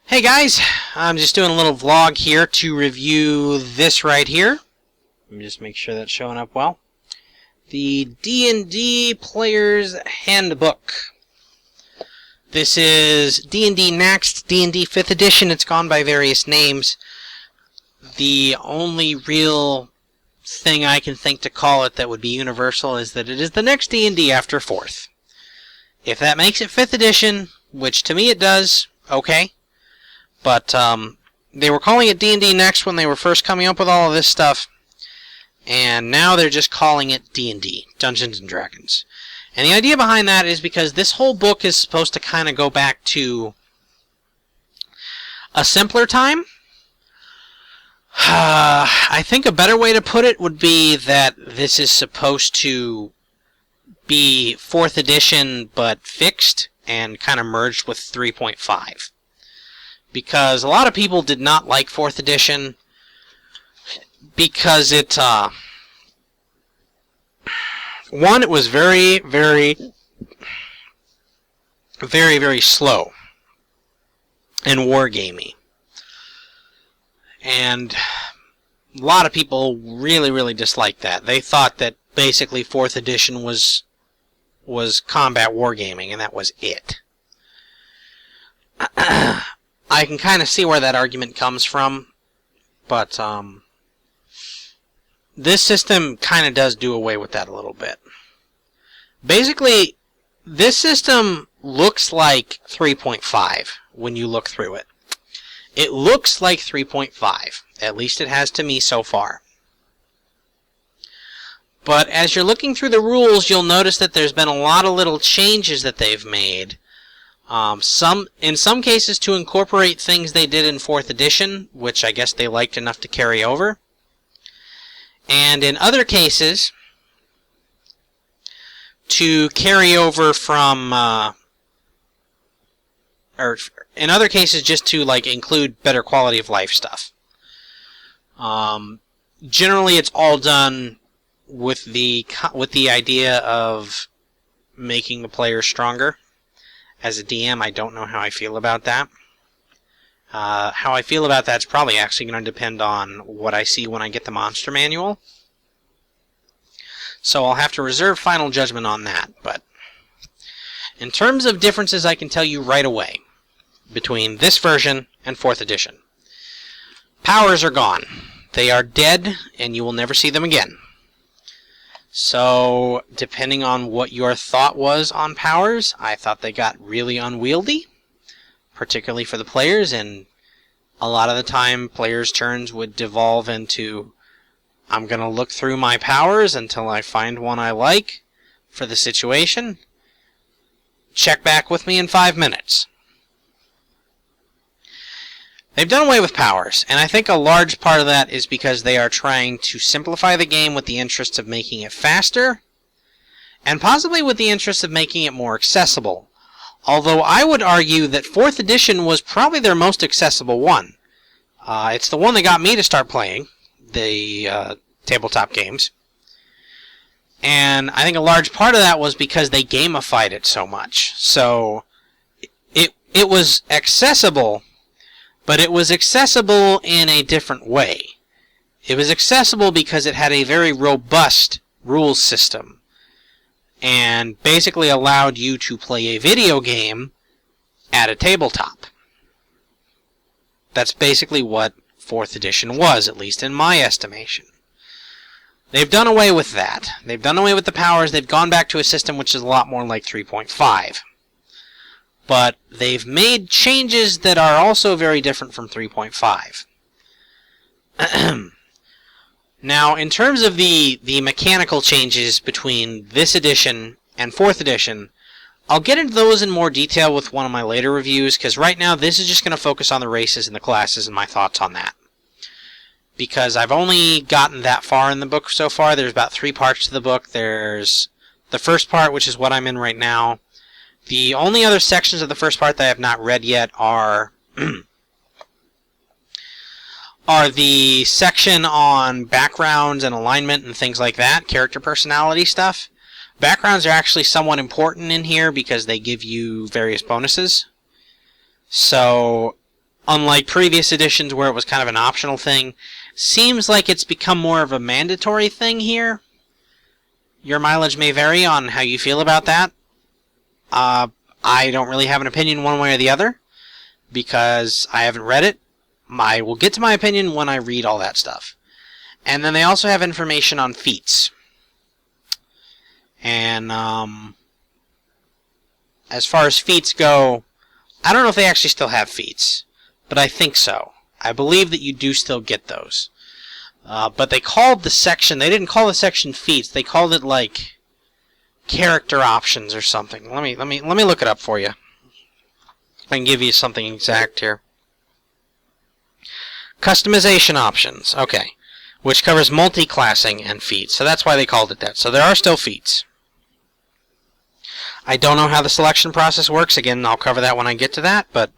Hey guys, I'm just doing a little vlog here to review this right here. Let me just make sure that's showing up well. The D&D Player's Handbook. This is D&D Next, D&D 5th edition. It's gone by various names. The only real thing I can think to call it that would be universal is that it is the next D&D after 4th. If that makes it 5th edition, which to me it does, okay. But they were calling it D&D Next when they were first coming up with all of this stuff, and now they're just calling it D&D, Dungeons & Dragons. And the idea behind that is because this whole book is supposed to kind of go back to a simpler time. I think a better way to put it would be that this is supposed to be 4th edition but fixed and kind of merged with 3.5. Because a lot of people did not like 4th edition because it, one, it was very, very slow and wargamey. And a lot of people really disliked that. They thought that basically 4th edition was combat wargaming, and that was it. I can kind of see where that argument comes from, but this system kind of does do away with that a little bit. Basically, this system looks like 3.5 when you look through it. It looks like 3.5, at least it has to me so far. But as you're looking through the rules, you'll notice that there's been a lot of little changes that they've made. In some cases to incorporate things they did in 4th edition, which I guess they liked enough to carry over. And in other cases, to carry over from, or in other cases just to like include better quality of life stuff. Generally it's all done with the idea of making the player stronger. As a DM, I don't know how I feel about that. How I feel about that's probably actually going to depend on what I see when I get the monster manual. So I'll have to reserve final judgment on that. But in terms of differences, I can tell you right away between this version and 4th edition. Powers are gone. They are dead, and you will never see them again. So, depending on what your thought was on powers, I thought they got really unwieldy, particularly for the players, and a lot of the time players' turns would devolve into, I'm going to look through my powers until I find one I like for the situation. Check back with me in 5 minutes. They've done away with powers, and I think a large part of that is because they are trying to simplify the game with the interest of making it faster, and possibly with the interest of making it more accessible. Although I would argue that 4th edition was probably their most accessible one. It's the one that got me to start playing the tabletop games. And I think a large part of that was because they gamified it so much. So it was accessible, but it was accessible in a different way. It was accessible because it had a very robust rules system and basically allowed you to play a video game at a tabletop. That's basically what 4th edition was, at least in my estimation. They've done away with that. They've done away with the powers. They've gone back to a system which is a lot more like 3.5. But they've made changes that are also very different from 3.5. Now, in terms of the mechanical changes between this edition and 4th edition, I'll get into those in more detail with one of my later reviews, because right now this is just going to focus on the races and the classes and my thoughts on that. Because I've only gotten that far in the book so far. There's about 3 parts to the book. There's the first part, which is what I'm in right now. The only other sections of the first part that I have not read yet are the section on backgrounds and alignment and things like that, character personality stuff. Backgrounds are actually somewhat important in here because they give you various bonuses. So unlike previous editions where it was kind of an optional thing, seems like it's become more of a mandatory thing here. Your mileage may vary on how you feel about that. I don't really have an opinion one way or the other, because I haven't read it. I will get to my opinion when I read all that stuff. And then they also have information on feats. And as far as feats go, I don't know if they actually still have feats, but I think so. I believe that you do still get those. But they called the section, they didn't call the section feats, they called it like character options or something. Let me look it up for you. I can give you something exact here. Customization options, okay, which covers multi-classing and feats, so that's why they called it that. So there are still feats. I don't know how the selection process works. Again, I'll cover that when I get to that, but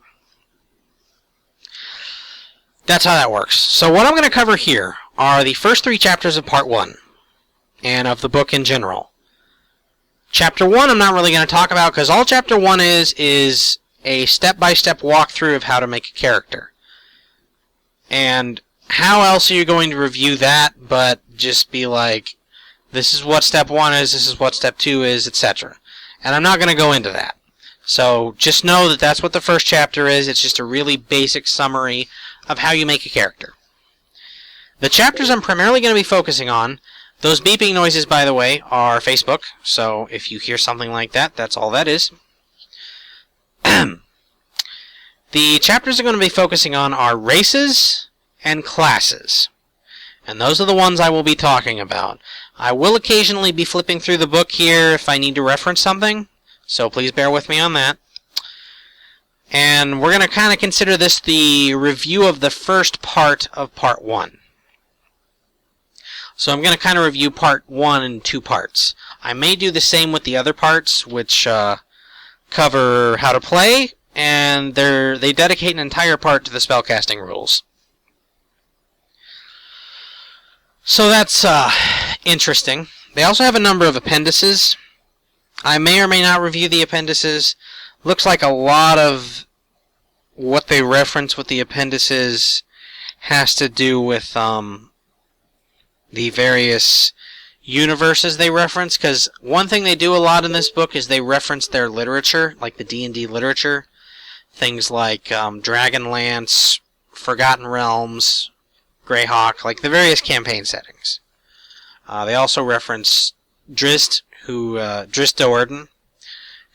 that's how that works. So what I'm going to cover here are the first 3 chapters of Part 1, and of the book in general. Chapter 1 I'm not really going to talk about, because all Chapter 1 is a step-by-step walkthrough of how to make a character. And how else are you going to review that but just be like, this is what Step 1 is, this is what Step 2 is, etc. And I'm not going to go into that. So just know that that's what the first chapter is. It's just a really basic summary of how you make a character. The chapters I'm primarily going to be focusing on, those beeping noises, by the way, are Facebook. So if you hear something like that, that's all that is. The chapters I'm going to be focusing on are races and classes. And those are the ones I will be talking about. I will occasionally be flipping through the book here if I need to reference something, so please bear with me on that. And we're going to kind of consider this the review of the first part of Part 1. So I'm going to kind of review Part 1 in 2 parts. I may do the same with the other parts, which cover how to play, and they dedicate an entire part to the spellcasting rules. So that's interesting. They also have a number of appendices. I may or may not review the appendices. Looks like a lot of what they reference with the appendices has to do with the various universes they reference, because one thing they do a lot in this book is they reference their literature, like the D&D literature. Things like Dragonlance, Forgotten Realms, Greyhawk, like the various campaign settings. They also reference Drizzt Do'Urden,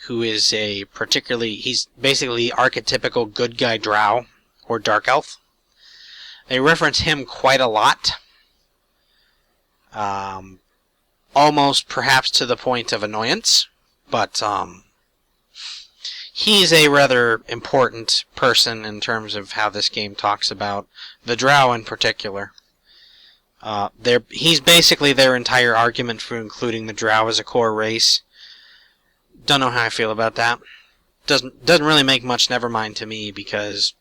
who is he's basically archetypical good guy drow, or dark elf. They reference him quite a lot. Almost perhaps to the point of annoyance, but he's a rather important person in terms of how this game talks about the drow in particular. He's basically their entire argument for including the drow as a core race. Don't know how I feel about that. Doesn't really make much nevermind to me, because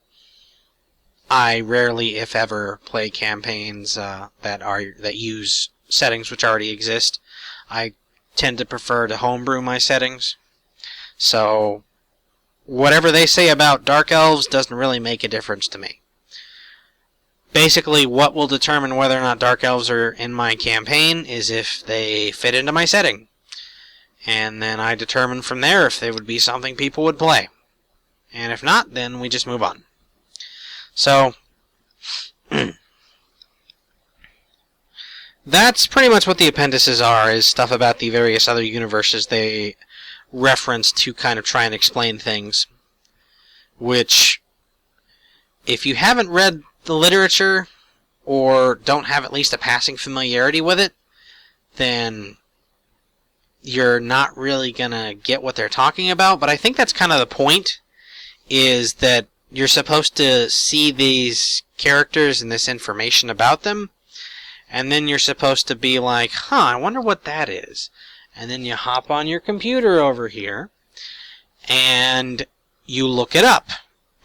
I rarely, if ever, play campaigns that use settings which already exist. I tend to prefer to homebrew my settings. So whatever they say about dark elves doesn't really make a difference to me. Basically, what will determine whether or not dark elves are in my campaign is if they fit into my setting. And then I determine from there if they would be something people would play. And if not, then we just move on. So that's pretty much what the appendices are, is stuff about the various other universes they reference to kind of try and explain things. Which, if you haven't read the literature, or don't have at least a passing familiarity with it, then you're not really going to get what they're talking about. But I think that's kind of the point, is that you're supposed to see these characters and this information about them, and then you're supposed to be like, I wonder what that is. And then you hop on your computer over here, and you look it up.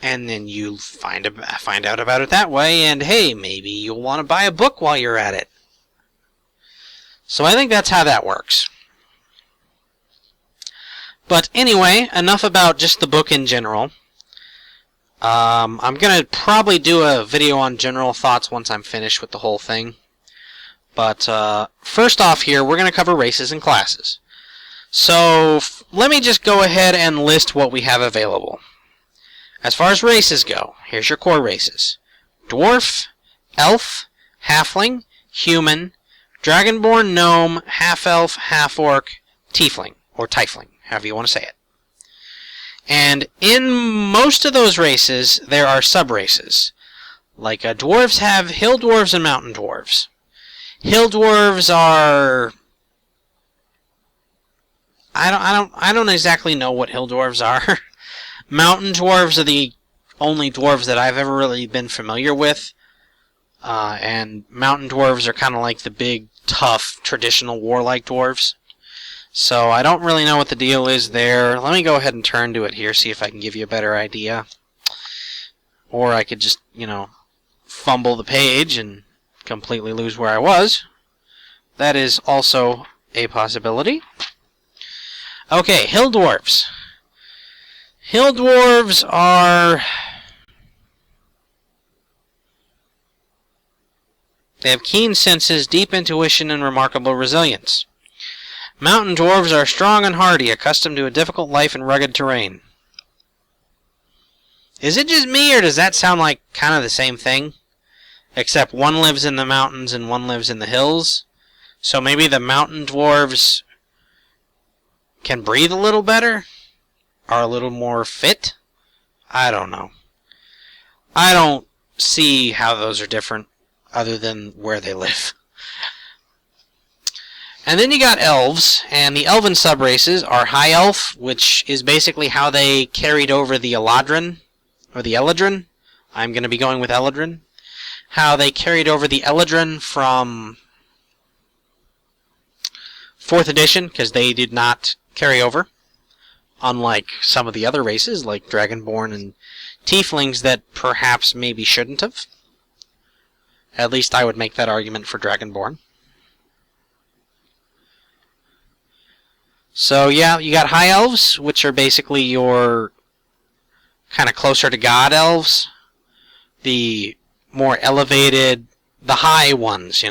And then you find out about it that way, and hey, maybe you'll want to buy a book while you're at it. So I think that's how that works. But anyway, enough about just the book in general. I'm going to probably do a video on general thoughts once I'm finished with the whole thing. But first off here, we're going to cover races and classes. So let me just go ahead and list what we have available. As far as races go, here's your core races. Dwarf, Elf, Halfling, Human, Dragonborn, Gnome, Half-Elf, Half-Orc, Tiefling, or Tiefling, however you want to say it. And in most of those races, there are sub-races. Like dwarves have hill dwarves and mountain dwarves. Hill dwarves are... I don't exactly know what hill dwarves are. Mountain dwarves are the only dwarves that I've ever really been familiar with. And mountain dwarves are kind of like the big, tough, traditional warlike dwarves. So I don't really know what the deal is there. Let me go ahead and turn to it here, see if I can give you a better idea. Or I could just, fumble the page and completely lose where I was. That is also a possibility. Okay, hill dwarves. Hill dwarves are... They have keen senses, deep intuition, and remarkable resilience. Mountain dwarves are strong and hardy, accustomed to a difficult life in rugged terrain. Is it just me, or does that sound like kind of the same thing? Except one lives in the mountains and one lives in the hills. So maybe the mountain dwarves can breathe a little better? Are a little more fit? I don't know. I don't see how those are different other than where they live. And then you got elves, and the elven subraces are High Elf, which is basically how they carried over the Eladrin, or the Eladrin. I'm going to be going with Eladrin. How they carried over the Eladrin from 4th edition, because they did not carry over. Unlike some of the other races, like Dragonborn and Tieflings, that perhaps maybe shouldn't have. At least I would make that argument for Dragonborn. So yeah, you got High Elves, which are basically your kind of closer to God elves. The more elevated, the high ones,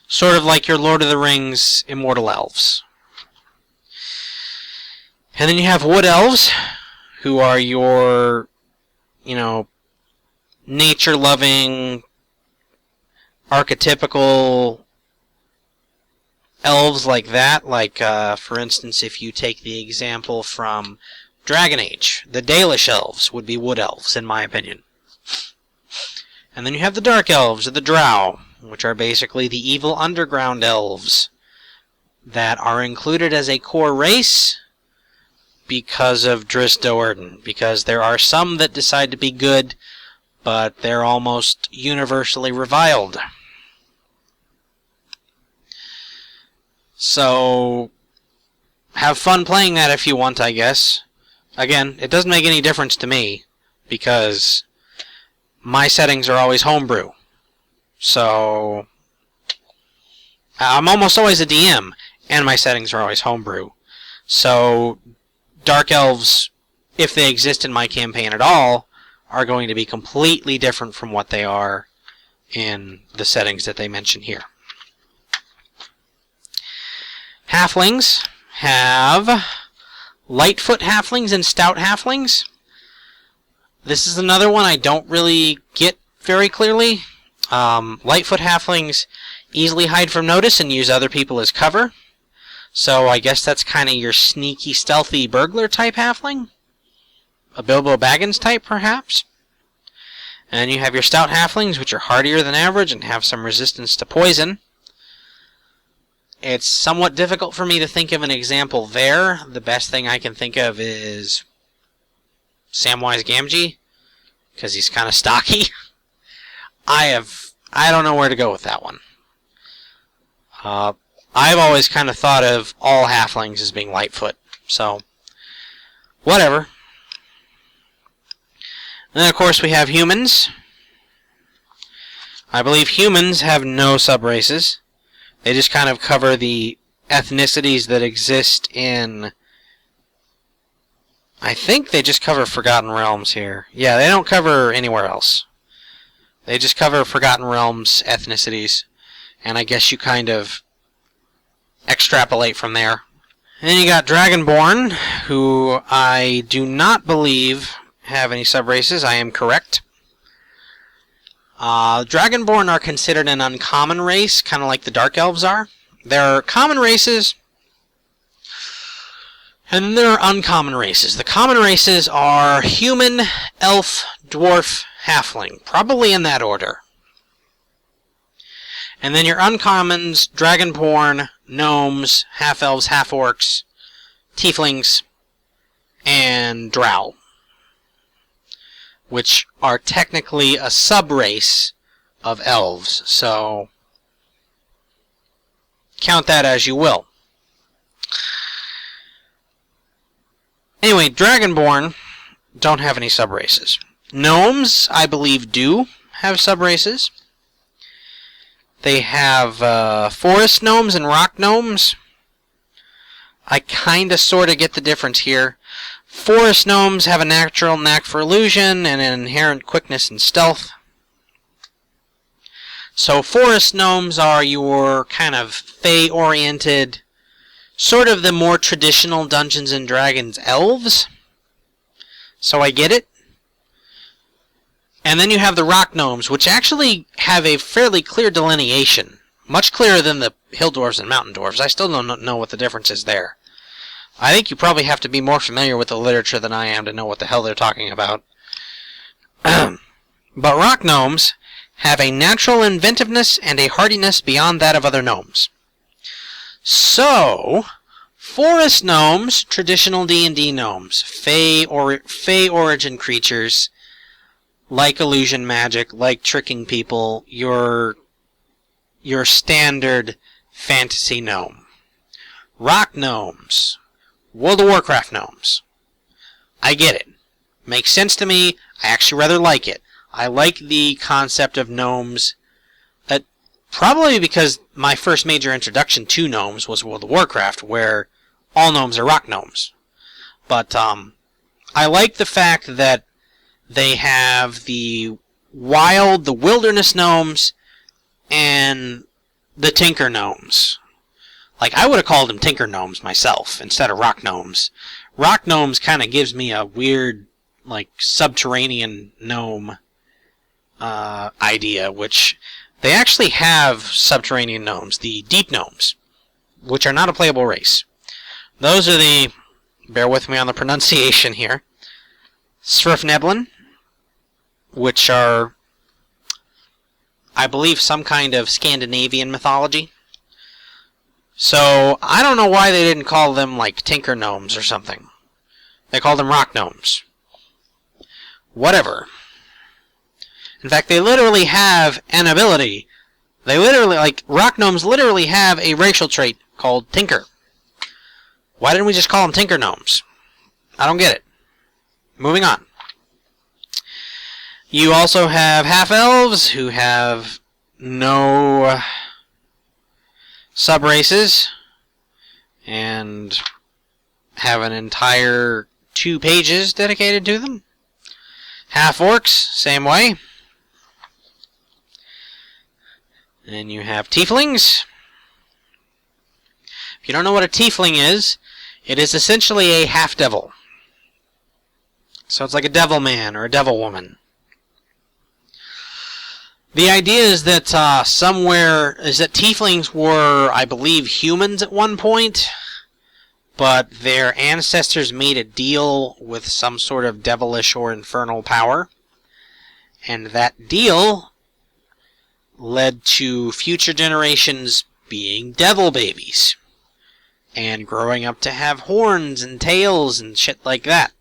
Sort of like your Lord of the Rings immortal elves. And then you have Wood Elves, who are your, nature-loving, archetypical elves like that. Like, for instance, if you take the example from Dragon Age, the Dalish elves would be Wood Elves, in my opinion. And then you have the Dark Elves, or the Drow, which are basically the evil underground elves that are included as a core race because of Drizzt Do'Urden. Because there are some that decide to be good, but they're almost universally reviled. So, have fun playing that if you want, I guess. Again, it doesn't make any difference to me, because my settings are always homebrew. So, I'm almost always a DM, and my settings are always homebrew. So, Dark Elves, if they exist in my campaign at all, are going to be completely different from what they are in the settings that they mention here. Halflings have Lightfoot Halflings and Stout Halflings. This is another one I don't really get very clearly. Lightfoot Halflings easily hide from notice and use other people as cover. So I guess that's kind of your sneaky, stealthy burglar type halfling. A Bilbo Baggins type, perhaps. And you have your Stout Halflings, which are hardier than average and have some resistance to poison. It's somewhat difficult for me to think of an example there. The best thing I can think of is Samwise Gamgee, because he's kind of stocky. I don't know where to go with that one. I've always kind of thought of all halflings as being Lightfoot, so whatever. And then, of course, we have humans. I believe humans have no subraces. They just kind of cover the ethnicities that exist in, I think they just cover Forgotten Realms here. Yeah, they don't cover anywhere else. They just cover Forgotten Realms ethnicities, and I guess you kind of extrapolate from there. And then you got Dragonborn, who I do not believe have any subraces. I am correct. Dragonborn are considered an uncommon race, kind of like the Dark Elves are. There are common races, and then there are uncommon races. The common races are human, elf, dwarf, halfling, probably in that order. And then your uncommons, Dragonborn, gnomes, half-elves, half-orcs, tieflings, and drow, which are technically a sub-race of elves, so count that as you will. Anyway, Dragonborn don't have any sub-races. Gnomes, I believe, do have sub-races. They have forest gnomes and rock gnomes. I kinda sorta get the difference here. Forest gnomes have a natural knack for illusion and an inherent quickness and stealth. So forest gnomes are your kind of Fey-oriented, sort of the more traditional Dungeons & Dragons elves. So I get it. And then you have the rock gnomes, which actually have a fairly clear delineation. Much clearer than the hill dwarves and mountain dwarves. I still don't know what the difference is there. I think you probably have to be more familiar with the literature than I am to know what the hell they're talking about. But rock gnomes have a natural inventiveness and a hardiness beyond that of other gnomes. So, forest gnomes, traditional D&D gnomes, Fey origin creatures, like illusion magic, like tricking people, your standard fantasy gnome. Rock gnomes, World of Warcraft gnomes. I get it. Makes sense to me. I actually rather like it. I like the concept of gnomes, probably because my first major introduction to gnomes was World of Warcraft, where all gnomes are rock gnomes. But I like the fact that they have the wilderness gnomes and the tinker gnomes. Like, I would have called them tinker gnomes myself instead of rock gnomes. Rock gnomes kind of gives me a weird, like, subterranean gnome idea, which they actually have subterranean gnomes, the deep gnomes, which are not a playable race. Those are the, bear with me on the pronunciation here, Svirfneblin, which are, I believe, some kind of Scandinavian mythology. So, I don't know why they didn't call them, like, tinker gnomes or something. They called them rock gnomes. Whatever. In fact, they literally have an ability. They literally, like, rock gnomes literally have a racial trait called tinker. Why didn't we just call them tinker gnomes? I don't get it. Moving on. You also have half-elves who have no sub-races and have an entire 2 pages dedicated to them. Half-orcs, same way. And you have tieflings. If you don't know what a tiefling is, it is essentially a half-devil. So it's like a devil man or a devil woman. The idea is that tieflings were, I believe, humans at one point, but their ancestors made a deal with some sort of devilish or infernal power, and that deal led to future generations being devil babies and growing up to have horns and tails and shit like that.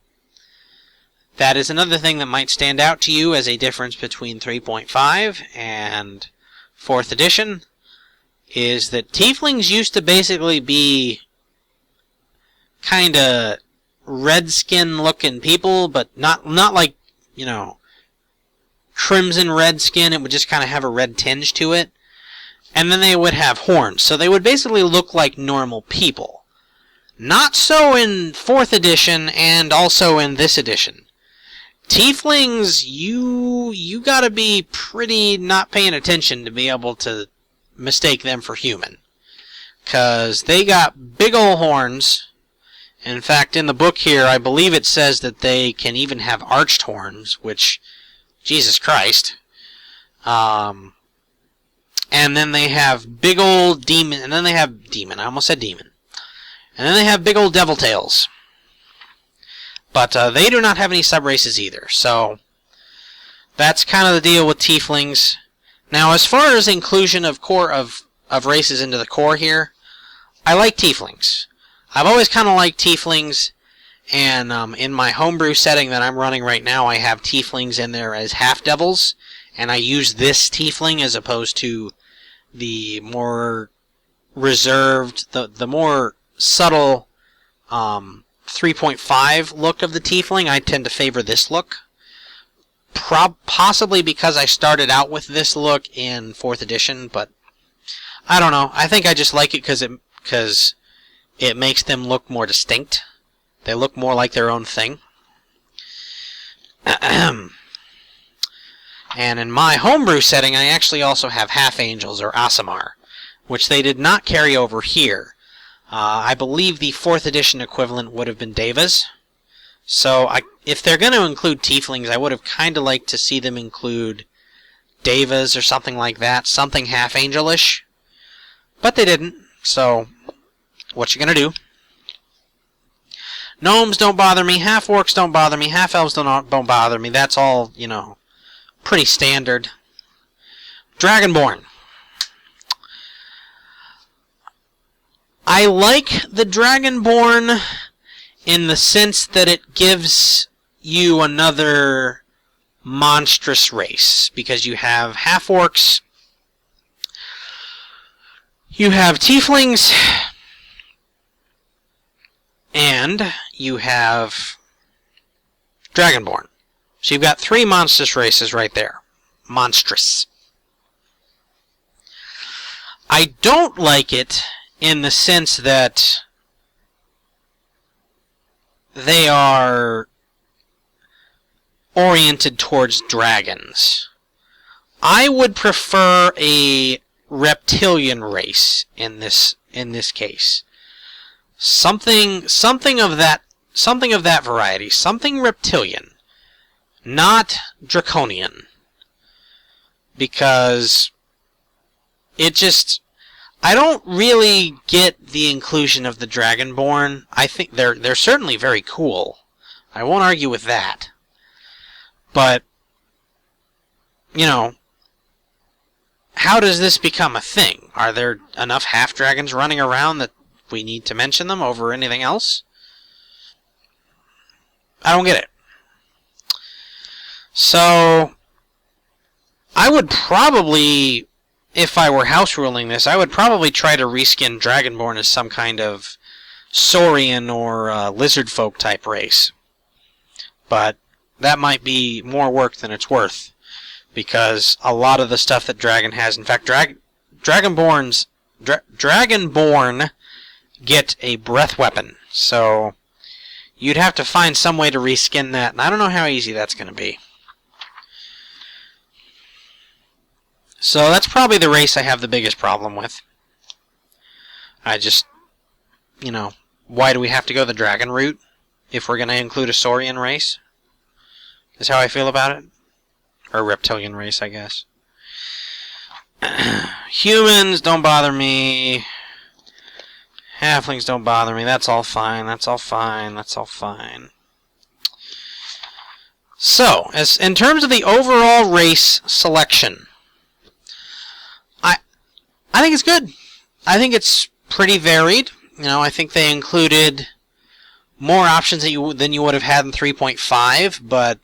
That is another thing that might stand out to you as a difference between 3.5 and 4th edition, is that tieflings used to basically be kinda red-skin looking people, but not like, you know, crimson red skin. It would just kind of have a red tinge to it. And then they would have horns. So they would basically look like normal people. Not so in 4th edition and also in this edition. Tieflings, you gotta be pretty not paying attention to be able to mistake them for human. 'Cause they got big ol' horns. In fact, in the book here, I believe it says that they can even have arched horns, which, Jesus Christ. And then they have big old demon, and then they have demon, I almost said demon. And then they have big old devil tails. But they do not have any sub-races either, so that's kind of the deal with tieflings. Now, as far as inclusion of core of races into the core here, I like tieflings. I've always kind of liked tieflings, and in my homebrew setting that I'm running right now, I have tieflings in there as half-devils, and I use this tiefling as opposed to the more reserved, the more subtle 3.5 look of the tiefling. I tend to favor this look. Possibly because I started out with this look in 4th edition, but I don't know. I think I just like it because it makes them look more distinct. They look more like their own thing. And in my homebrew setting, I actually also have half-angels, or Aasimar, which they did not carry over here. I believe the 4th edition equivalent would have been Devas. So if they're going to include tieflings, I would have kind of liked to see them include Devas or something like that, something half-angelish. But they didn't, so what you going to do? Gnomes don't bother me, half-orcs don't bother me, half-elves don't bother me. That's all, pretty standard. Dragonborn. I like the Dragonborn in the sense that it gives you another monstrous race, because you have half-orcs, you have tieflings, and you have Dragonborn. So you've got 3 monstrous races right there. Monstrous. I don't like it in the sense that they are oriented towards dragons. I would prefer a reptilian race in this case. Something of that variety, something reptilian, not draconian, because I don't really get the inclusion of the Dragonborn. I think they're certainly very cool. I won't argue with that. But, how does this become a thing? Are there enough half-dragons running around that we need to mention them over anything else? I don't get it. So, I would probably, if I were house ruling this, I would probably try to reskin Dragonborn as some kind of Saurian or lizard folk type race. But that might be more work than it's worth, because a lot of the stuff that Dragon has, in fact, Dragonborn get a breath weapon, so you'd have to find some way to reskin that, and I don't know how easy that's going to be. So that's probably the race I have the biggest problem with. I just, why do we have to go the dragon route if we're going to include a Saurian race? Is how I feel about it. Or reptilian race, I guess. Humans don't bother me. Halflings don't bother me. That's all fine. That's all fine. That's all fine. So, in terms of the overall race selection, I think it's good. I think it's pretty varied. I think they included more options than you would have had in 3.5, but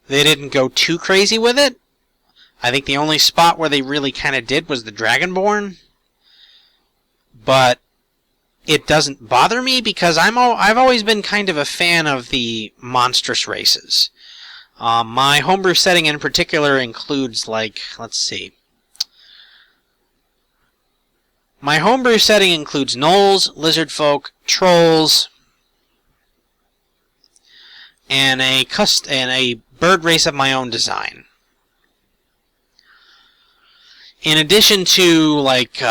they didn't go too crazy with it. I think the only spot where they really kind of did was the Dragonborn, but it doesn't bother me because I've always been kind of a fan of the monstrous races. My homebrew setting in particular includes, let's see. My homebrew setting includes gnolls, lizard folk, trolls, and a bird race of my own design. In addition to, like,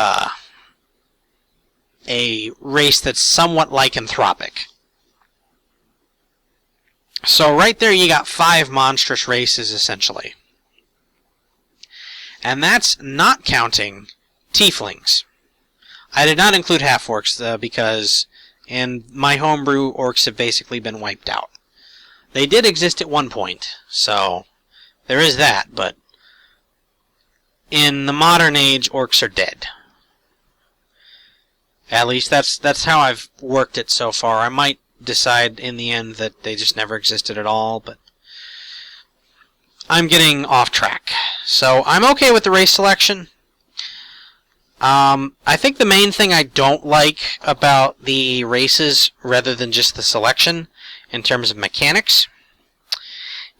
a race that's somewhat lycanthropic. So right there you got 5 monstrous races, essentially. And that's not counting tieflings. I did not include half-orcs, because in my homebrew, orcs have basically been wiped out. They did exist at one point, so there is that, but in the modern age, orcs are dead. At least that's how I've worked it so far. I might decide in the end that they just never existed at all, but I'm getting off track. So I'm okay with the race selection. I think the main thing I don't like about the races, rather than just the selection, in terms of mechanics,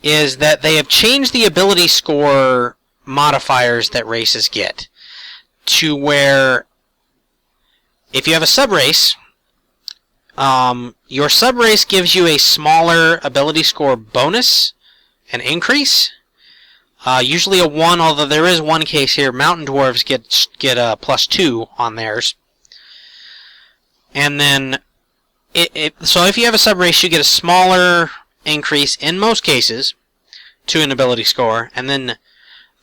is that they have changed the ability score modifiers that races get to where if you have a subrace, your subrace gives you a smaller ability score bonus, an increase, usually a 1, although there is one case here. Mountain dwarves get a +2 on theirs. And then, so if you have a subrace, you get a smaller increase in most cases to an ability score, and then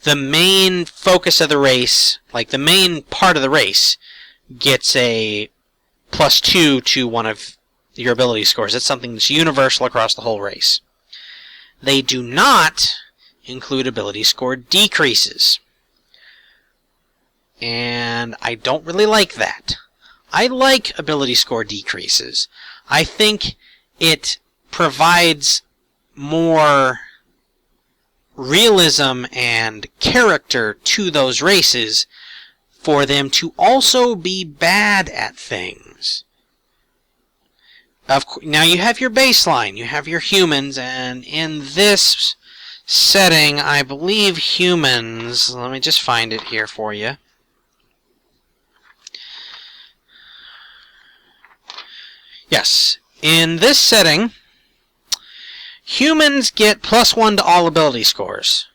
the main focus of the race, like the main part of the race, gets a +2 to one of your ability scores. It's something that's universal across the whole race. They do not include ability score decreases. And I don't really like that. I like ability score decreases. I think it provides more realism and character to those races for them to also be bad at things. Now you have your baseline, you have your humans, and in this setting, I believe humans, let me just find it here for you. Yes, in this setting, humans get +1 to all ability scores.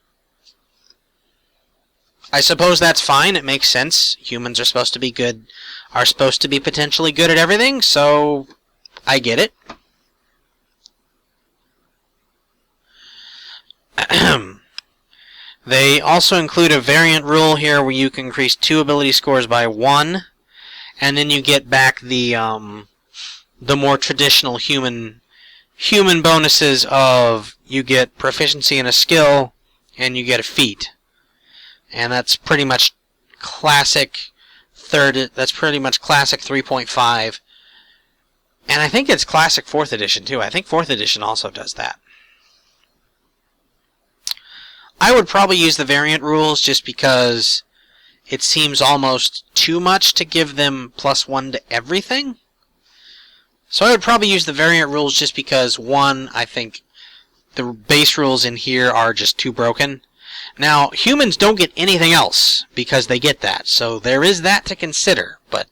I suppose that's fine, it makes sense. Humans are supposed to be good, are supposed to be potentially good at everything, so I get it. They also include a variant rule here where you can increase 2 ability scores by 1, and then you get back the more traditional human bonuses of you get proficiency in a skill and you get a feat. And that's pretty much classic that's pretty much classic 3.5. And I think it's classic 4th edition too. I think 4th edition also does that. I would probably use the variant rules just because it seems almost too much to give them +1 to everything. So I would probably use the variant rules just because, one, I think the base rules in here are just too broken. Now, humans don't get anything else because they get that, so there is that to consider, but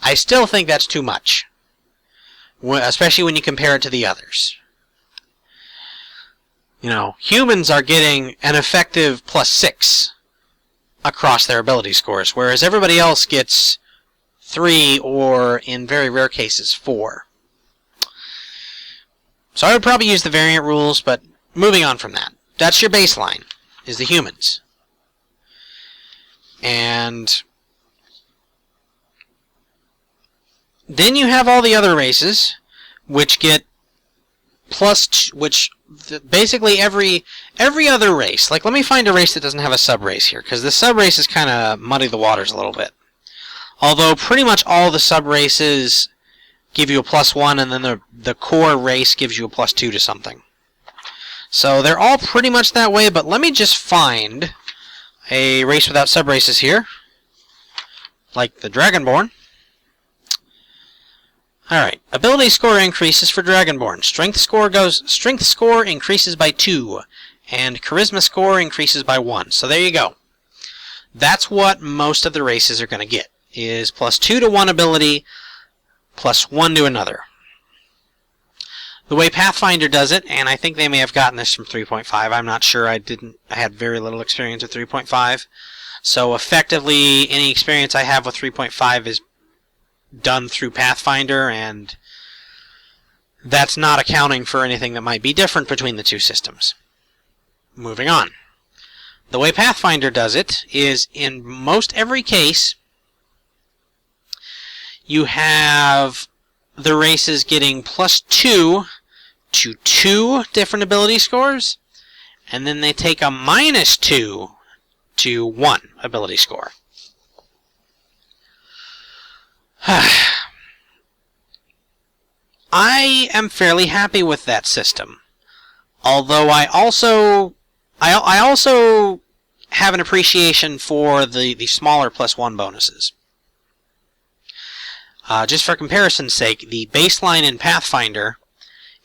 I still think that's too much, especially when you compare it to the others. You know, humans are getting an effective +6 across their ability scores, whereas everybody else gets 3 or, in very rare cases, 4. So I would probably use the variant rules, but moving on from that. That's your baseline, is the humans. And then you have all the other races, which get basically every other race. Like, let me find a race that doesn't have a sub-race here, because the sub-races kind of muddy the waters a little bit. Although pretty much all the sub-races give you a +1, and then the core race gives you a +2 to something. So they're all pretty much that way, but let me just find a race without sub-races here, like the Dragonborn. Alright, ability score increases for Dragonborn. Strength score increases by 2, and charisma score increases by 1. So there you go. That's what most of the races are going to get. is +2 to one ability, +1 to another. The way Pathfinder does it, and I think they may have gotten this from 3.5, I'm not sure, I had very little experience with 3.5, so effectively any experience I have with 3.5 is done through Pathfinder, and that's not accounting for anything that might be different between the two systems. Moving on. The way Pathfinder does it is, in most every case, you have the races getting +2 to 2 different ability scores, and then they take a -2 to 1 ability score. I am fairly happy with that system, although I also have an appreciation for the smaller +1 bonuses. Just for comparison's sake, the baseline in Pathfinder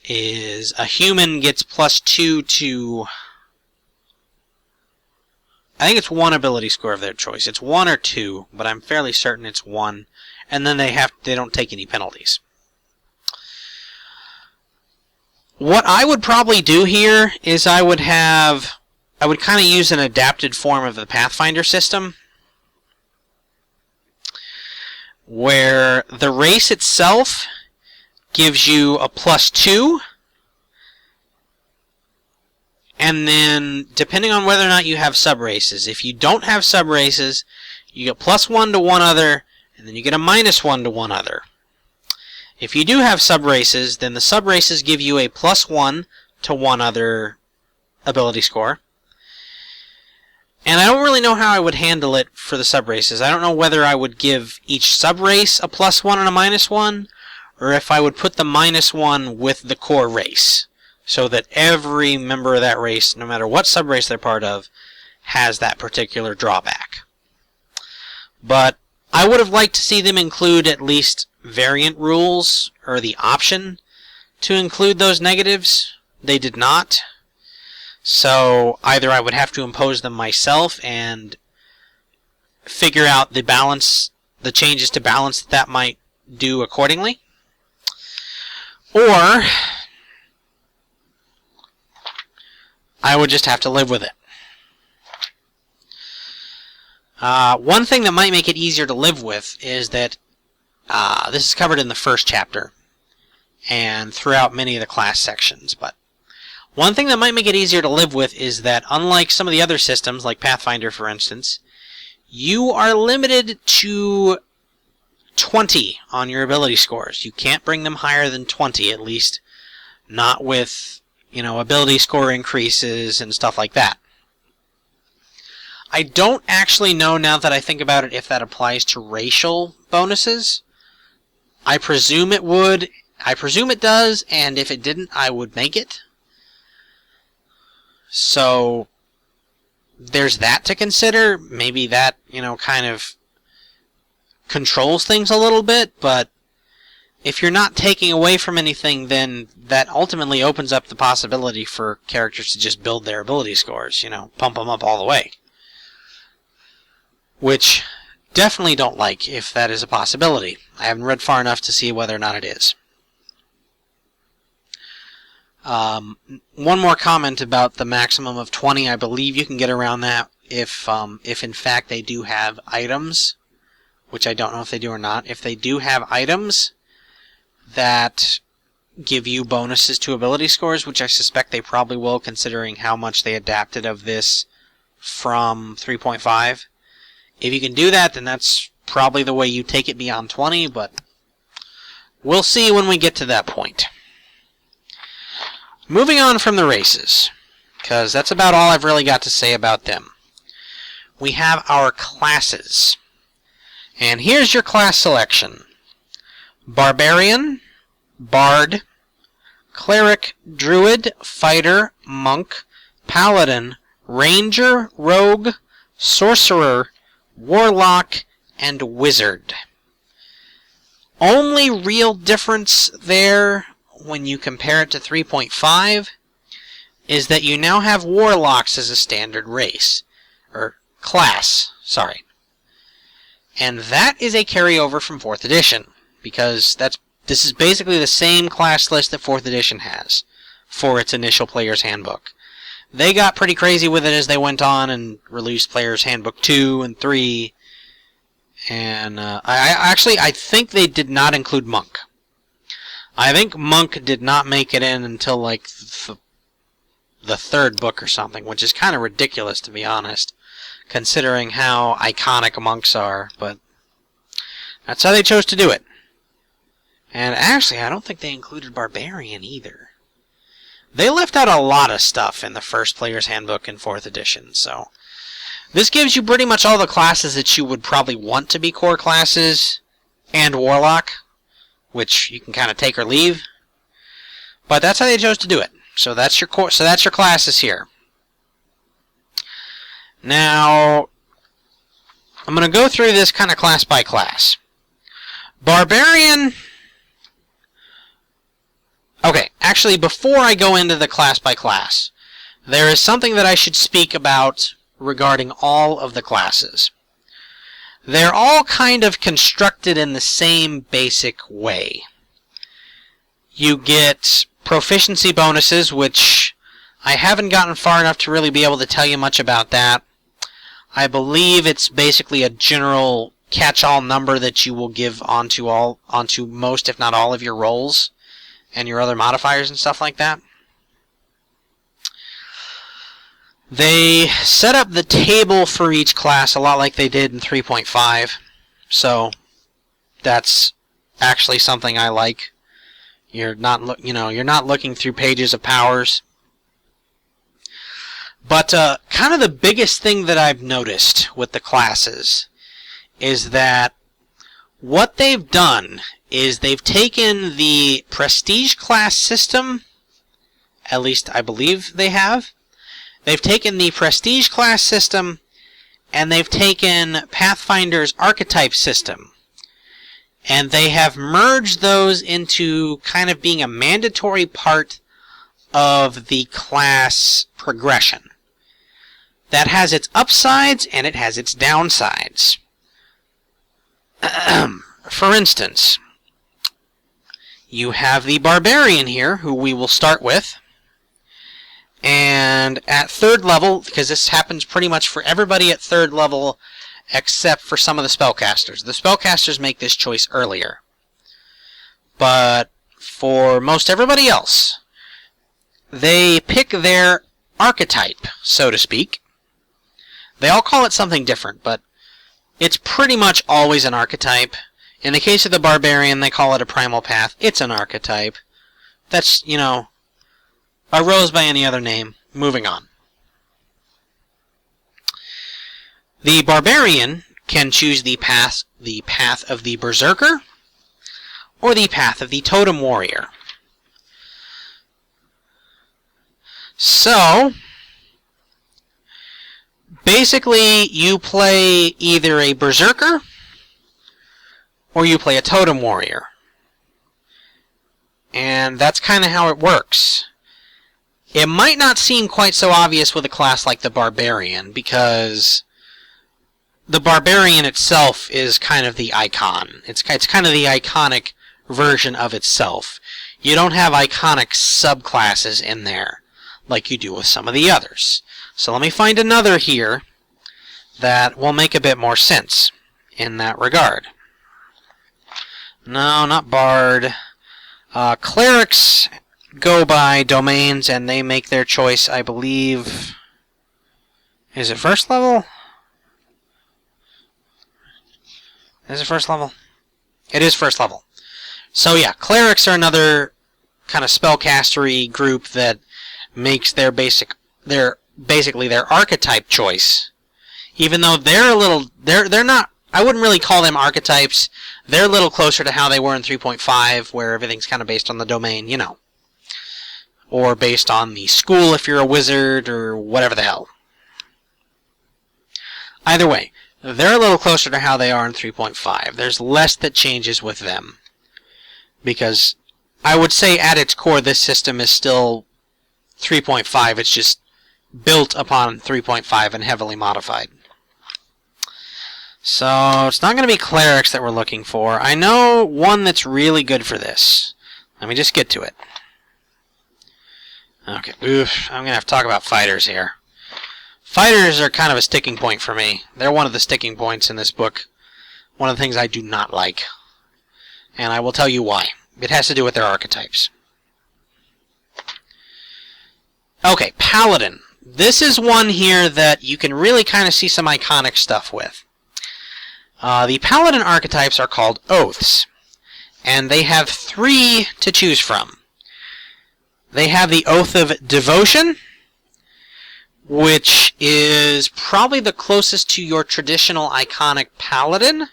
is a human gets +2 to, I think it's 1 ability score of their choice. It's 1 or 2, but I'm fairly certain it's 1. And then they don't take any penalties. What I would probably do here is I would kind of use an adapted form of the Pathfinder system, where the race itself gives you a +2, and then depending on whether or not you have sub-races, if you don't have sub-races, you get +1 to one other, and then you get a -1 to one other. If you do have sub-races, then the sub-races give you a +1 to one other ability score. And I don't really know how I would handle it for the sub-races. I don't know whether I would give each sub-race a +1 and a -1, or if I would put the -1 with the core race, so that every member of that race, no matter what sub-race they're part of, has that particular drawback. But I would have liked to see them include at least variant rules, or the option to include those negatives. They did not. So either I would have to impose them myself and figure out the changes to balance that might do accordingly, or I would just have to live with it. One thing that might make it easier to live with is that this is covered in the first chapter and throughout many of the class sections, but one thing that might make it easier to live with is that, unlike some of the other systems, like Pathfinder for instance, you are limited to 20 on your ability scores. You can't bring them higher than 20, at least not with, ability score increases and stuff like that. I don't actually know, now that I think about it, if that applies to racial bonuses. I presume it would. I presume it does, and if it didn't, I would make it. So there's that to consider. Maybe that, kind of controls things a little bit, but if you're not taking away from anything, then that ultimately opens up the possibility for characters to just build their ability scores, pump them up all the way. Which definitely don't like if that is a possibility. I haven't read far enough to see whether or not it is. One more comment about the maximum of 20. I believe you can get around that if in fact they do have items, which I don't know if they do or not. If they do have items that give you bonuses to ability scores, which I suspect they probably will, considering how much they adapted of this from 3.5. If you can do that, then that's probably the way you take it beyond 20, but we'll see when we get to that point. Moving on from the races, because that's about all I've really got to say about them. We have our classes. And here's your class selection. Barbarian, Bard, Cleric, Druid, Fighter, Monk, Paladin, Ranger, Rogue, Sorcerer, Warlock, and Wizard. Only real difference there, when you compare it to 3.5, is that you now have Warlocks as a standard race. Or class, sorry. And that is a carryover from 4th edition, because this is basically the same class list that 4th edition has for its initial Player's Handbook. They got pretty crazy with it as they went on and released Player's Handbook 2 and 3. And I think they did not include Monk. I think Monk did not make it in until like the 3rd book or something, which is kind of ridiculous, to be honest, considering how iconic monks are. But that's how they chose to do it. And actually, I don't think they included Barbarian either. They left out a lot of stuff in the first Player's Handbook in 4th edition, so this gives you pretty much all the classes that you would probably want to be core classes, and Warlock, which you can kind of take or leave. But that's how they chose to do it. So that's your core. So that's your classes here. Now, I'm going to go through this kind of class by class. Barbarian. Okay, actually, before I go into the class by class, there is something that I should speak about regarding all of the classes. They're all kind of constructed in the same basic way. You get proficiency bonuses, which I haven't gotten far enough to really be able to tell you much about that. I believe it's basically a general catch-all number that you will give onto most, if not all, of your rolls and your other modifiers and stuff like that. They set up the table for each class a lot like they did in 3.5, so that's actually something I like. You're not looking through pages of powers. But kind of the biggest thing that I've noticed with the classes is that what they've done is they've taken the prestige class system, at least I believe they have. They've taken the prestige class system and they've taken Pathfinder's archetype system, and they have merged those into kind of being a mandatory part of the class progression. That has its upsides and it has its downsides. For instance, you have the Barbarian here, who we will start with. And at 3rd level, because this happens pretty much for everybody at 3rd level except for some of the spellcasters. The spellcasters make this choice earlier. But for most everybody else, they pick their archetype, so to speak. They all call it something different, but it's pretty much always an archetype. In the case of the Barbarian, they call it a primal path. It's an archetype. That's, a rose by any other name. Moving on. The Barbarian can choose the path of the Berserker or the path of the Totem Warrior. So, basically, you play either a Berserker or you play a Totem Warrior. And that's kind of how it works. It might not seem quite so obvious with a class like the Barbarian, because the Barbarian itself is kind of the icon. It's kind of the iconic version of itself. You don't have iconic subclasses in there like you do with some of the others. So let me find another here that will make a bit more sense in that regard. No, not Bard. Clerics go by domains, and they make their choice, I believe. Is it 1st level? Is it 1st level? It is 1st level. So yeah, clerics are another kind of spellcastery group that makes basically their archetype choice. Even though they're not, I wouldn't really call them archetypes. They're a little closer to how they were in 3.5, where everything's kind of based on the domain, or based on the school if you're a wizard, or whatever the hell. Either way, they're a little closer to how they are in 3.5. There's less that changes with them, because I would say at its core this system is still 3.5. It's just built upon 3.5 and heavily modified. So it's not going to be clerics that we're looking for. I know one that's really good for this. Let me just get to it. Okay, I'm going to have to talk about fighters here. Fighters are kind of a sticking point for me. They're one of the sticking points in this book. One of the things I do not like. And I will tell you why. It has to do with their archetypes. Okay, Paladin. This is one here that you can really kind of see some iconic stuff with. The Paladin archetypes are called Oaths. And they have 3 to choose from. They have the Oath of Devotion, which is probably the closest to your traditional iconic Paladin.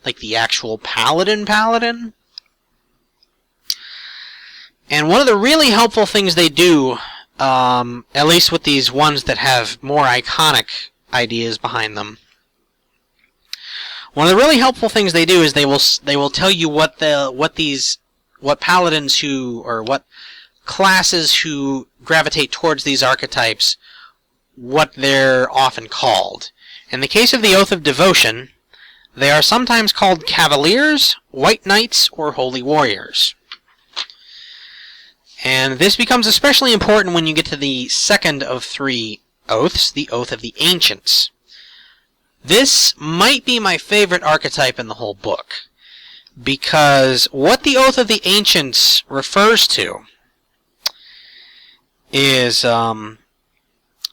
Like the actual Paladin. And one of the really helpful things they do, at least with these ones that have more iconic ideas behind them, one of the really helpful things they do is they will tell you what paladins who, or what classes who gravitate towards these archetypes, what they're often called. In the case of the Oath of Devotion, they are sometimes called Cavaliers, White Knights, or Holy Warriors. And this becomes especially important when you get to the second of 3 oaths, the Oath of the Ancients. This might be my favorite archetype in the whole book, because what the Oath of the Ancients refers to is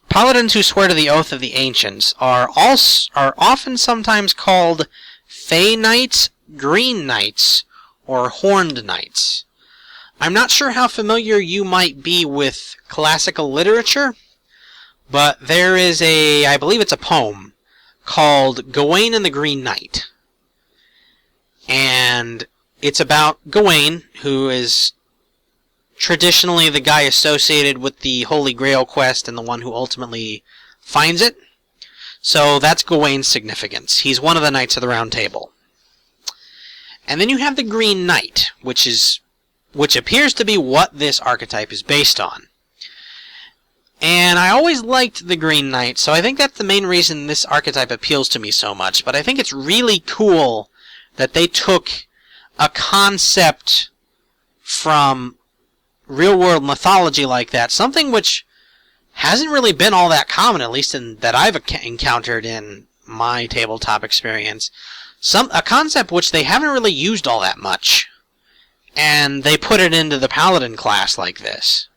paladins who swear to the Oath of the Ancients are often sometimes called Fey Knights, Green Knights, or Horned Knights. I'm not sure how familiar you might be with classical literature, but there is I believe it's a poem, called Gawain and the Green Knight. And it's about Gawain, who is traditionally the guy associated with the Holy Grail quest and the one who ultimately finds it. So that's Gawain's significance. He's one of the Knights of the Round Table. And then you have the Green Knight, which appears to be what this archetype is based on. And I always liked the Green Knight, so I think that's the main reason this archetype appeals to me so much. But I think it's really cool that they took a concept from real-world mythology like that, something which hasn't really been all that common, at least that I've encountered in my tabletop experience. A concept which they haven't really used all that much, and they put it into the Paladin class like this.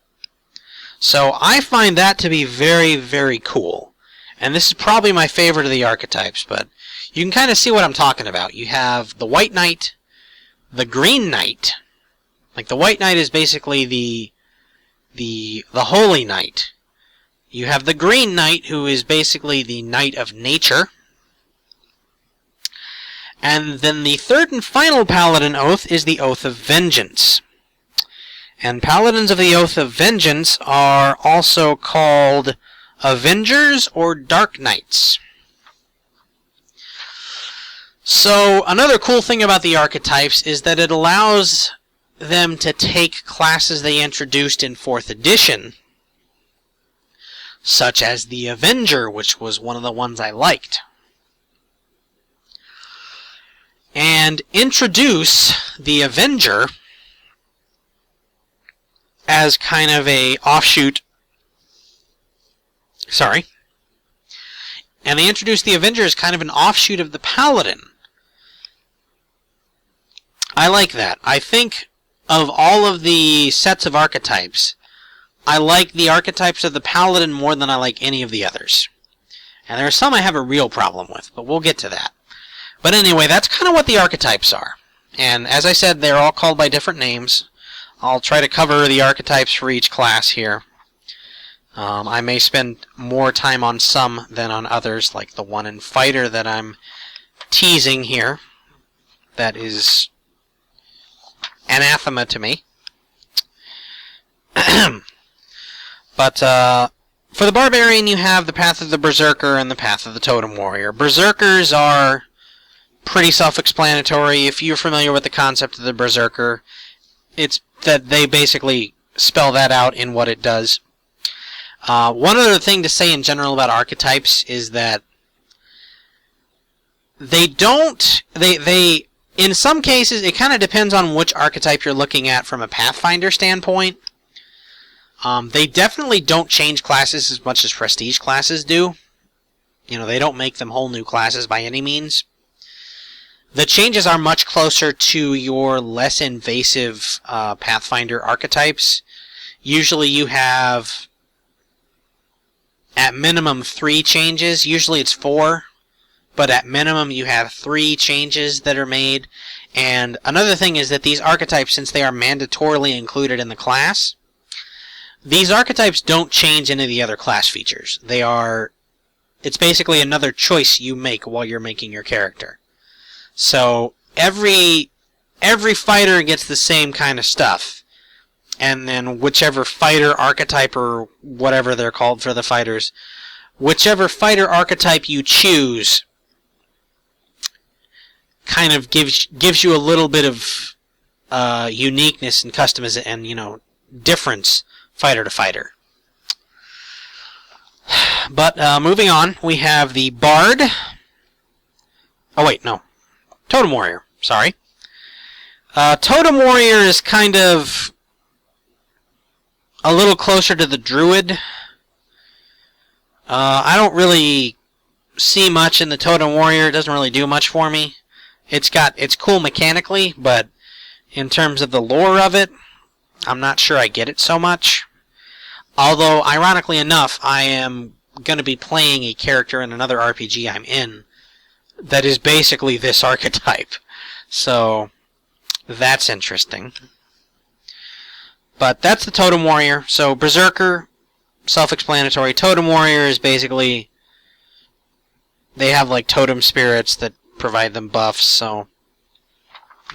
So I find that to be very, very cool. And this is probably my favorite of the archetypes, but you can kind of see what I'm talking about. You have the White Knight, the Green Knight. Like the White Knight is basically the Holy Knight. You have the Green Knight, who is basically the Knight of Nature. And then the third and final Paladin oath is the Oath of Vengeance. And Paladins of the Oath of Vengeance are also called Avengers or Dark Knights. So another cool thing about the archetypes is that it allows them to take classes they introduced in 4th edition, such as the Avenger, which was one of the ones I liked, and introduce the Avenger as kind of a offshoot. And they introduced the Avenger as kind of an offshoot of the Paladin. I like that. I think of all of the sets of archetypes, I like the archetypes of the Paladin more than I like any of the others. And there are some I have a real problem with, but we'll get to that. But anyway, that's kind of what the archetypes are. And as I said, they're all called by different names. I'll try to cover the archetypes for each class here. I may spend more time on some than on others, like the one in Fighter that I'm teasing here. That is anathema to me. But for the Barbarian, you have the Path of the Berserker and the Path of the Totem Warrior. Berserkers are pretty self-explanatory. If you're familiar with the concept of the Berserker, it's that they basically spell that out in what it does. One other thing to say in general about archetypes is that they don't... They in some cases, it kind of depends on which archetype you're looking at from a Pathfinder standpoint. They definitely don't change classes as much as Prestige classes do. You know, they don't make them whole new classes by any means. The changes are much closer to your less invasive Pathfinder archetypes. Usually you have, at minimum, 3 changes. Usually it's 4. But at minimum you have 3 changes that are made. And another thing is that these archetypes, since they are mandatorily included in the class, these archetypes don't change any of the other class features. It's basically another choice you make while you're making your character. So every fighter gets the same kind of stuff. And then whichever fighter archetype, or whatever they're called for the fighters, whichever fighter archetype you choose kind of gives you a little bit of uniqueness and customization and, you know, difference fighter to fighter. But moving on, we have the Bard. Oh wait, no. Totem Warrior, sorry. Totem Warrior is kind of a little closer to the Druid. I don't really see much in the Totem Warrior. It doesn't really do much for me. It's cool mechanically, but in terms of the lore of it, I'm not sure I get it so much. Although, ironically enough, I am going to be playing a character in another RPG I'm in that is basically this archetype. So, that's interesting. But that's the Totem Warrior. So, Berserker, self-explanatory. Totem Warrior is basically, they have like totem spirits that provide them buffs, so,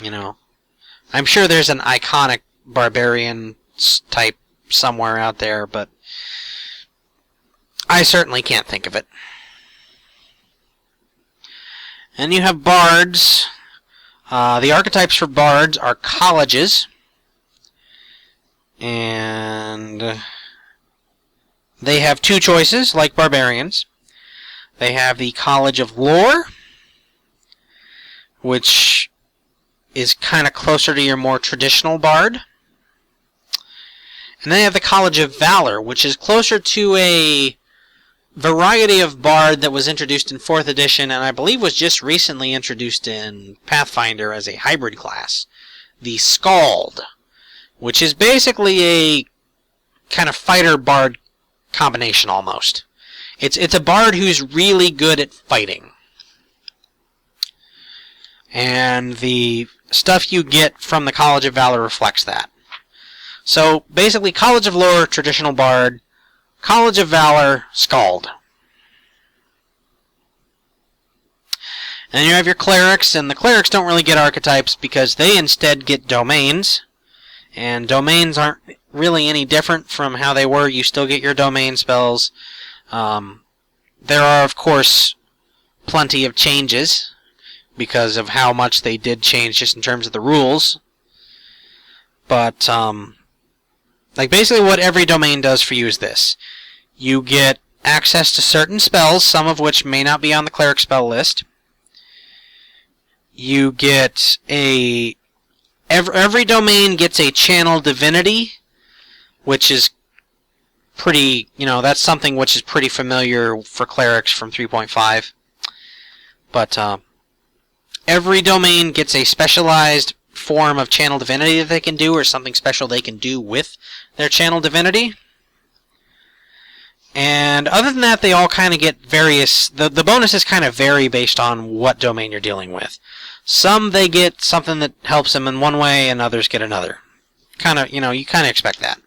you know. I'm sure there's an iconic barbarian type somewhere out there, but I certainly can't think of it. And you have bards. The archetypes for bards are colleges. And they have 2 choices, like barbarians. They have the College of Lore, which is kind of closer to your more traditional bard. And then they have the College of Valor, which is closer to a variety of bard that was introduced in 4th edition, and I believe was just recently introduced in Pathfinder as a hybrid class. The Skald, which is basically a kind of fighter-bard combination almost. It's a bard who's really good at fighting. And the stuff you get from the College of Valor reflects that. So, basically, College of Lore, traditional bard. College of Valor, Skald. And then you have your clerics, and the clerics don't really get archetypes because they instead get domains. And domains aren't really any different from how they were. You still get your domain spells. There are, of course, plenty of changes because of how much they did change just in terms of the rules. But, like, basically what every domain does for you is this. You get access to certain spells, some of which may not be on the cleric spell list. You get every domain gets a channel divinity, which is pretty, that's something which is pretty familiar for clerics from 3.5. But every domain gets a specialized form of channel divinity that they can do, or something special they can do with their channel divinity. And other than that, they all kind of get various... The bonuses kind of vary based on what domain you're dealing with. Some, they get something that helps them in one way, and others get another. You kind of expect that.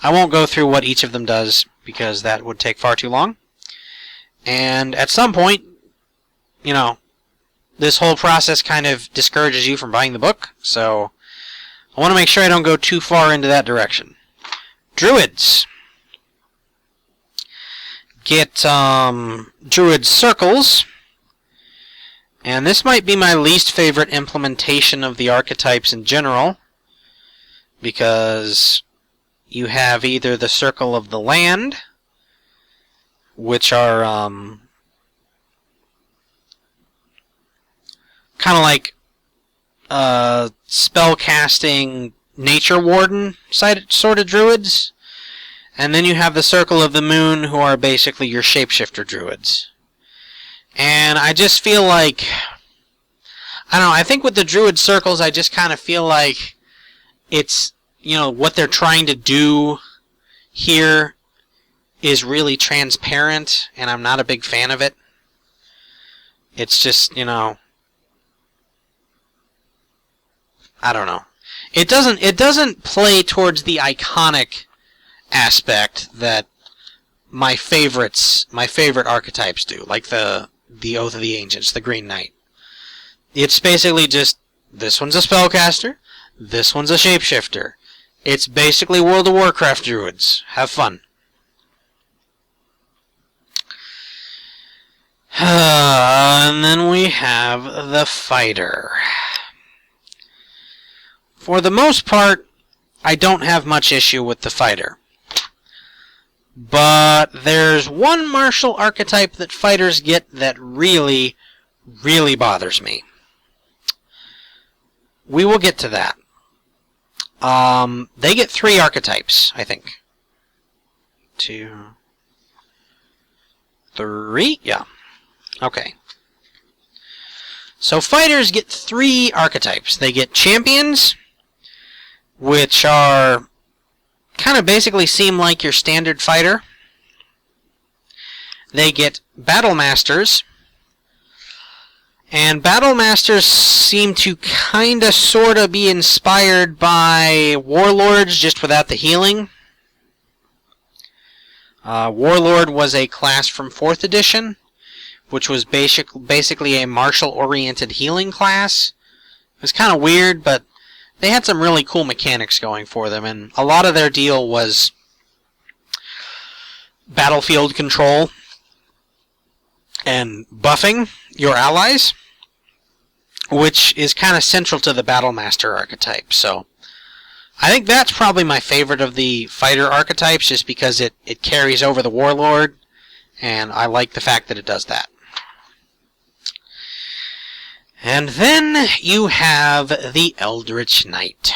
I won't go through what each of them does, because that would take far too long. And at some point, this whole process kind of discourages you from buying the book, so I want to make sure I don't go too far into that direction. Druids. Get Druid Circles. And this might be my least favorite implementation of the archetypes in general, because you have either the Circle of the Land, which are kind of like spell-casting nature warden sort of druids. And then you have the Circle of the Moon, who are basically your shapeshifter druids. And I just feel like, I don't know, I think with the druid circles, I just kind of feel like it's, what they're trying to do here is really transparent, and I'm not a big fan of it. It's just, I don't know. It doesn't play towards the iconic aspect that my favorite archetypes do, like the Oath of the Ancients, the Green Knight. It's basically just, this one's a spellcaster, this one's a shapeshifter. It's basically World of Warcraft druids. Have fun. And then we have the fighter. For the most part, I don't have much issue with the fighter. But there's one martial archetype that fighters get that really, really bothers me. We will get to that. They get 3 archetypes, I think. 2, 3? Yeah. Okay. So fighters get 3 archetypes. They get champions, which are kind of basically seem like your standard fighter. They get battle masters, and battle masters seem to kind of sort of be inspired by warlords, just without the healing. Warlord was a class from 4th edition, which was basically a martial-oriented healing class. It was kind of weird, but they had some really cool mechanics going for them, and a lot of their deal was battlefield control and buffing your allies, which is kind of central to the Battle Master archetype. So I think that's probably my favorite of the fighter archetypes, just because it carries over the Warlord, and I like the fact that it does that. And then you have the Eldritch Knight.